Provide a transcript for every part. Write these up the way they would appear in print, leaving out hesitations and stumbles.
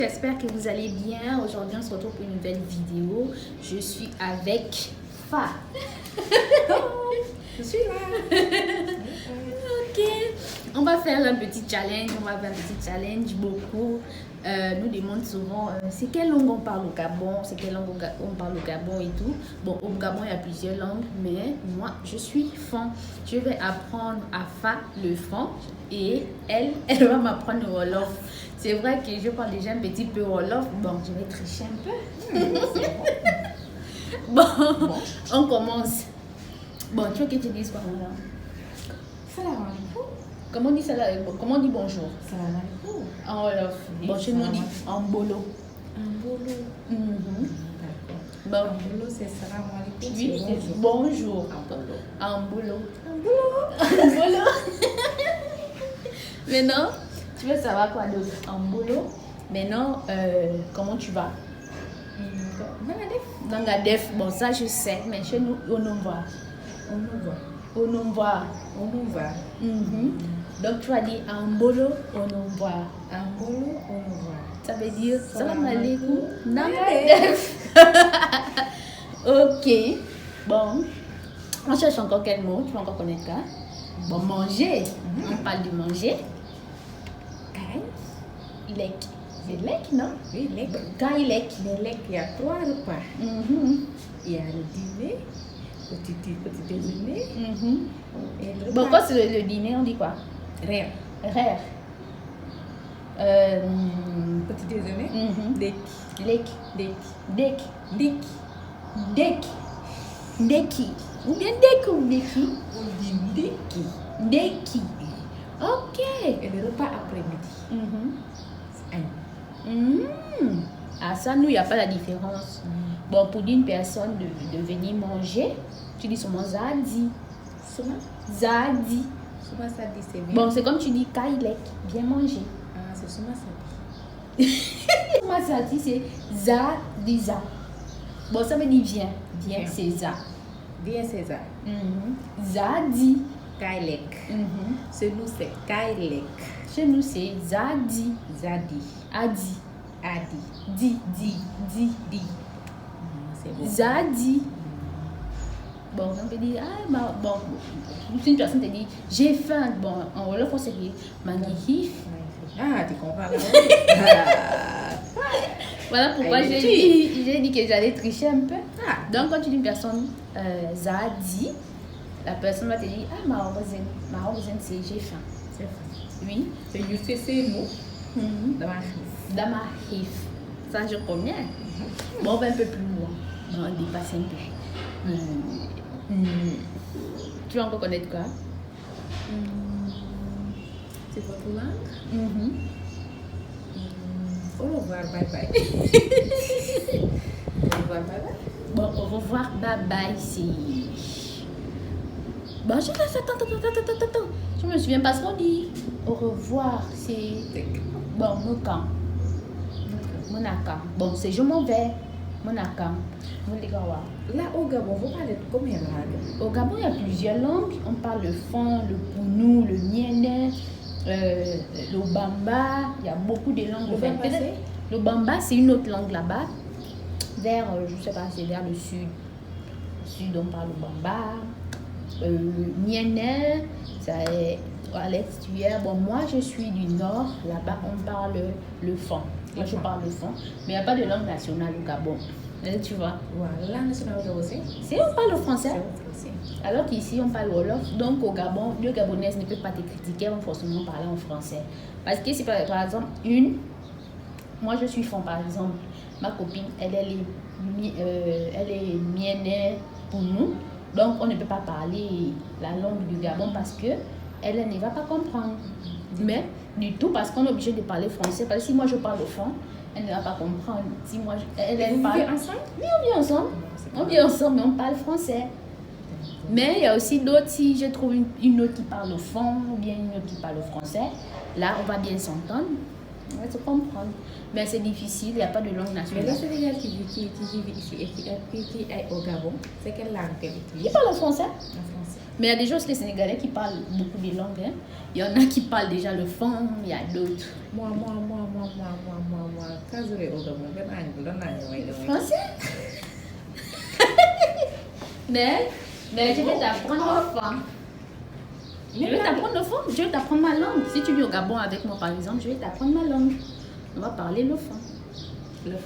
J'espère que vous allez bien. Aujourd'hui, on se retrouve pour une nouvelle vidéo. Je suis avec Fa. Je suis là. Ok. On va faire un petit challenge. Beaucoup nous demandent souvent c'est quelle langue on parle au Gabon, c'est quelle langue on parle au Gabon et tout. Bon, au Gabon, il y a plusieurs langues, mais moi, je suis fan. Je vais apprendre à Fa le fan et elle va m'apprendre le Wolof. C'est vrai que je parle déjà un petit peu Wolof. Bon, je vais tricher un peu. Bon, on commence. Bon, tu veux que tu dises quoi, madame? Salam alaikum. Comment on dit ça là? Comment on dit bonjour? Salam alaikum. En Wolof. Bon, chez nous, on dit en bolo. En bolo. Bon. En bolo, c'est salam alaikum. Oui, C'est bonjour. En bolo. En bolo. En bolo. Maintenant, tu veux savoir quoi d'autre? En bolo. Maintenant, comment tu vas? Nangadef. Bon, ça je sais, mais chez nous, on nous voit. On nous voit. On nous voit. On nous voit. Donc, tu vas dire en bolo, on nous voit. En bolo, on nous voit. Ça veut dire salam Salam alaikum. alaikum. Nangadef. Ok. Bon. On cherche encore quel mot? Tu vas encore connaître ça? Bon, manger. On parle de manger. Lek. C'est lek, non? Oui, lek. Quand il lek. Les lek, il y a 3 repas. Il y a le dîner, petit déjeuner et le Bon, repas. quand c'est le dîner, on dit quoi? Rien. Rare. Petit déjeuner. Dek. Lek. Dek. Dek. Dek. Dek. Deki. Ou bien dek ou deki? On dit deki. Deki. Ok. Et le repas après-midi. C'est un. Ah, ça, nous, il n'y a pas la différence. Bon, pour dire une personne de venir manger, tu dis seulement Zadi. Souvent, Zadi. ça dit c'est bien. Bon, c'est comme tu dis Kailek, bien manger. Ah, c'est souvent ça dit. Moi, Zadi, c'est Zadiza. Bon, ça veut dire viens. Viens, Viens. c'est za. Bien César. Zadi. Kailek. Chez nous, c'est Kailek. Chez nous, c'est Zadi. Zadi. Adi. Adi. Di. Di. C'est bon. Zadi. Bon, on peut dire, bon, si une personne te dit, j'ai faim. Bon, en Wolof, on sait dire, Mangihif. Ah, tu comprends là. Voilà pourquoi Elle est j'ai dit que j'allais tricher un peu. Ah. Donc, quand tu dis une personne Zadi, la personne va te dire, Marozen, c'est j'ai faim. C'est ça. Oui. C'est juste ces mots dans ma fille. Damahif. Ça, je connais. Bon, on va un peu plus loin. Bon, on dépasse un peu. Tu vas encore connaître quoi? C'est votre langue? Au revoir, bye bye. Au revoir, bye bye. Bon, au revoir, bye bye, c'est... Bon, attends. Je me souviens pas ce qu'on dit. Au revoir, c'est... Bon, Mokan. Monaka. Bon, c'est je m'en vais. Monaka. Là, au Gabon, vous parlez de combien de langues? Au Gabon, il y a plusieurs langues. On parle le fon, le pounou, le niéné, le bamba. Il y a beaucoup de langues. Le bamba, c'est? Le bamba, c'est une autre langue là-bas. Vers, je sais pas, c'est vers le sud. Au sud, on parle le bamba. Niéné, ça est à l'extérieur. Bon, moi, je suis du nord. Là-bas, on parle le fon. Moi, je parle le fon. Mais il n'y a pas de langue nationale au Gabon. Tu vois? Ouais, la nationale au Gabon, c'est? On parle le français. C'est aussi. Alors qu'ici, on parle Wolof. Donc, au Gabon, le Gabonais ne peut pas te critiquer en forcément parler en français. Parce que si, par exemple, moi, je suis fond, par exemple, ma copine, elle est mienne pour nous. Donc, on ne peut pas parler la langue du Gabon parce que elle ne va pas comprendre. Mais, du tout, parce qu'on est obligé de parler français. Parce que si moi, je parle au fond, elle ne va pas comprendre. Si moi, elle Vous parle... vivez ensemble? Oui, on vit ensemble. On vit ensemble, mais on parle français. Mais il y a aussi d'autres, si je trouve une autre qui parle au fond, ou bien une autre qui parle au français, là, on va bien s'entendre, on va se comprendre. Mais c'est difficile, il n'y a pas de langue Mais nationale. le Sénégal qui vit ici et qui est au Gabon, c'est quelle langue qu'elle utilise? Il parle le français. En français. Mais il y a des gens, les Sénégalais, qui parlent beaucoup de langues. Hein. Il y en a qui parlent déjà le fond, il y a d'autres. Moi. Quand j'aurai au Gabon, Français. mais je vais t'apprendre le fond. Je vais t'apprendre le fond, je vais t'apprendre ma langue. Si tu vis au Gabon avec moi, par exemple, je vais t'apprendre ma langue. On va parler le fond.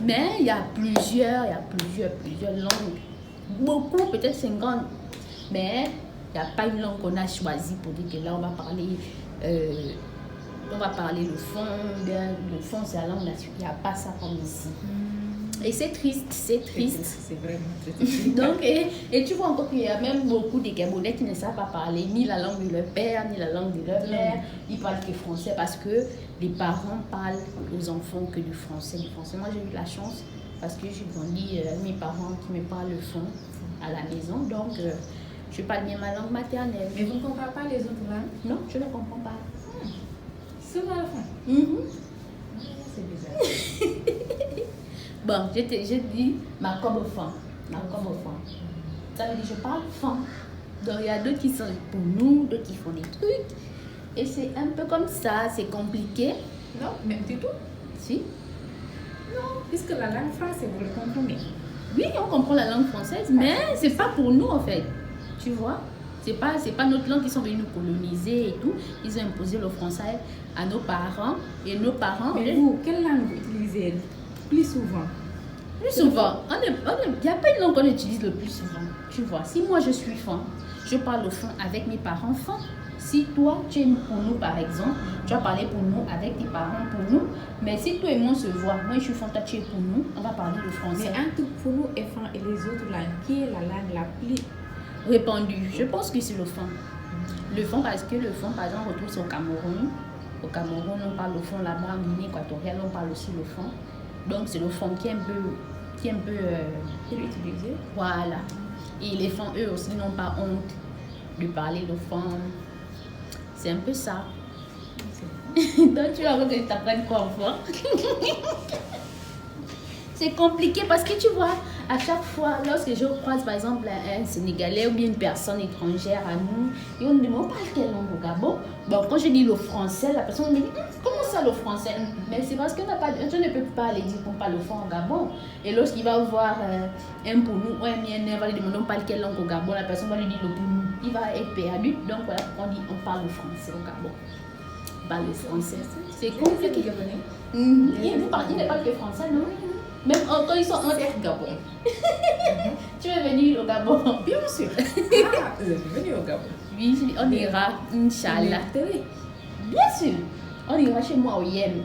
Mais il y a plusieurs langues. Beaucoup, peut-être 50. Mais il n'y a pas une langue qu'on a choisie pour dire que là, on va parler le fond. Le fond, c'est la langue nationale. Il n'y a pas ça comme ici. Et c'est triste, c'est triste. C'est vraiment triste. Donc, et tu vois encore qu'il y a même beaucoup de Gabonais qui ne savent pas parler ni la langue de leur père, ni la langue de leur mère. Ils parlent que français parce que les parents parlent aux enfants que du français. Moi, j'ai eu la chance parce que j'ai grandi mes parents qui me parlent le fond à la maison. Donc, je parle bien ma langue maternelle. Mais vous ne comprenez pas les autres langues? Non, je ne comprends pas. Seulement le fond? C'est bizarre. Bon, j'ai dit ma comme au fond. Ça veut dire je parle fond. Donc il y a d'autres qui sont pour nous, d'autres qui font des trucs. Et c'est un peu comme ça, c'est compliqué. Non, mais du tout. Si. Non, puisque la langue française, vous le comprenez. Oui, on comprend la langue française, mais c'est pas pour nous en fait. Tu vois? C'est pas notre langue qui sont venus nous coloniser et tout. Ils ont imposé le français à nos parents. Et nos parents... Mais vous, quelle langue vous utilisez plus souvent? Plus souvent. Il n'y a pas une langue qu'on utilise le plus souvent. Tu vois, si moi je suis fond, je parle au fond avec mes parents fond. Si toi, tu es pour nous par exemple, tu vas parler pour nous avec tes parents pour nous. Mais si toi et moi on se voit, moi je suis fond, toi tu es pour nous, on va parler le français. Mais entre pour nous et fond et les autres langues, qui est la langue la plus répandue? Je pense que c'est le fond. Le fond parce que le fond, par exemple, on retrouve ça au Cameroun. Au Cameroun, on parle le fond là-bas, en Guinée équatoriale, on parle aussi le fond. Donc c'est le fond qui est un peu utilisé. Voilà. Et les fonds, eux aussi, n'ont pas honte de parler le fond. C'est un peu ça. Donc tu vas voir que tu t'apprennes quoi enfant. C'est compliqué parce que tu vois, à chaque fois, lorsque je croise par exemple un Sénégalais ou bien une personne étrangère à nous, et on me demande pas quelle langue au Gabon. Bon, quand je dis le français, la personne me dit comment ça le français? Mais c'est parce qu'on n'a pas, je ne peux pas aller dire qu'on parle le fond au Gabon. Et lorsqu'il va voir un pour nous ou un mien, va lui demander on parle quelle langue au Gabon, la personne va lui dire le pour nous. Il va être perdu. Donc voilà pourquoi on dit on parle le français au Gabon. On parle le français. C'est compliqué. Il ne parle que français, non? Même quand ils sont en Gabon. Tu veux venir au Gabon? Bien sûr. Vous êtes venu au Gabon? Oui, on ira, Inch'Allah. Bien sûr. On ira chez moi au Yem.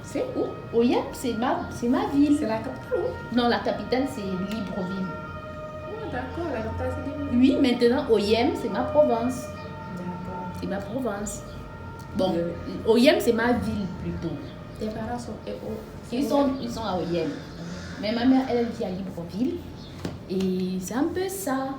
C'est où? Au Yem, c'est ma ville. C'est la capitale où? Non, la capitale, c'est Libreville. Oh, d'accord, la capitale, c'est Libreville. Oui, maintenant, au Yem, c'est ma province. D'accord. C'est ma province. Bon, au Yem, c'est ma ville plutôt. Tes parents sont Ils sont à Oyem. Mais ma mère, elle vit à Libreville. Et c'est un peu ça.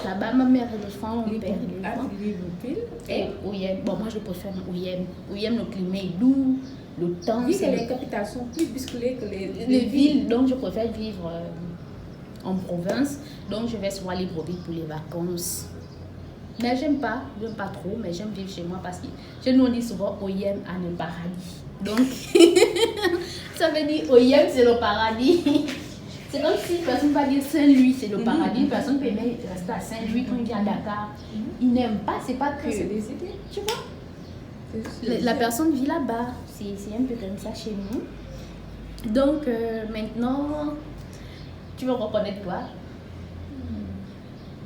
Là-bas, ma mère est éléphant, mon père est éléphant. Libreville. Et Oyem. Bon, moi, je préfère Oyem. Oyem, le climat est doux. Le temps. Oui, que les capitales sont plus bousculées que les villes. Donc, je préfère vivre en province. Donc, je vais souvent à Libreville pour les vacances. Mais j'aime pas trop, mais j'aime vivre chez moi parce que chez nous on dit souvent Oyem à le paradis. Donc, ça veut dire Oyem c'est le paradis. C'est comme si personne ne va dire Saint-Louis c'est le paradis, personne ne peut même rester à Saint-Louis quand il vient à Dakar. Il n'aime pas, c'est pas que. C'est des idées. Tu vois? La personne vit là-bas. C'est un peu comme ça chez nous. Donc, maintenant, tu vas reconnaître quoi?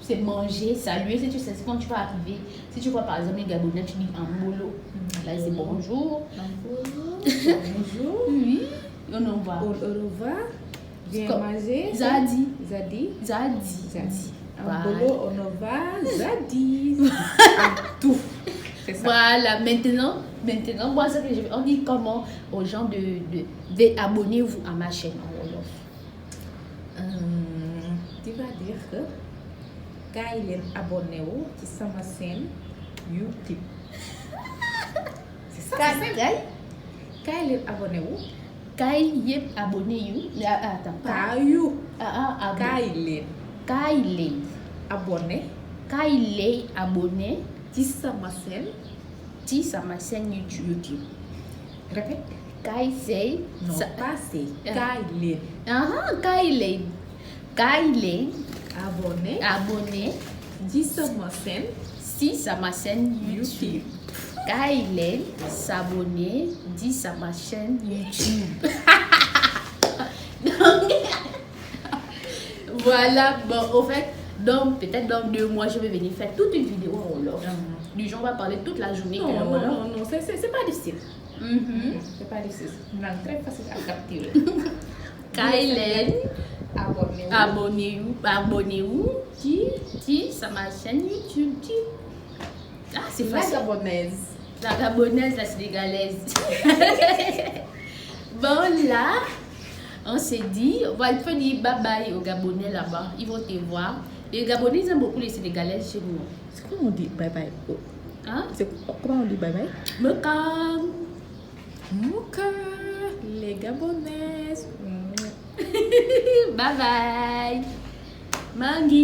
C'est manger, saluer, si tu sais quand tu vas arriver. Si tu vois par exemple les Gabonais, tu dis Ambolo. Là, c'est bonjour. Bonjour. Oui. On en va. Au revoir. Viens manger. Zadi. Ambolo, on en va. Zadi. Tout. C'est ça. Voilà. Maintenant, moi, ce que je vais, on dit comment aux gens de abonnez-vous à ma chaîne en Wolof. Tu vas dire que kaay leen abonné wu ci sama chaîne YouTube. C'est ça. Kaay leen abonné wu. Kaay yëpp abonné yu. Attends. Kaayu. Kaay leen. Abonné. Kaile abonné ci sama chaîne YouTube. Répète. Kaile. Non, pas c'est. Kaile. Kaile. Kaile abonné ci sama chaîne YouTube. Kaile s'abonner dit sur ma chaîne YouTube. Donc, voilà, bon, au fait, donc peut-être dans 2 mois, je vais venir faire toute une vidéo en Wolof. Du genre, on va parler toute la journée. Non, c'est pas difficile. C'est pas difficile. C'est très facile à capter. Kaile, abonnez-vous dit sur ma chaîne YouTube. Ah, c'est facile. La gabonaise, la sénégalaise. Bon, là, on s'est dit, on va faire dire bye bye aux Gabonais là-bas. Ils vont te voir. Les Gabonais ils aiment beaucoup les Sénégalaises chez nous. C'est comment on dit bye bye? Hein? Comment on dit bye bye? Moka. Les Gabonaises. Bye bye. Mangi.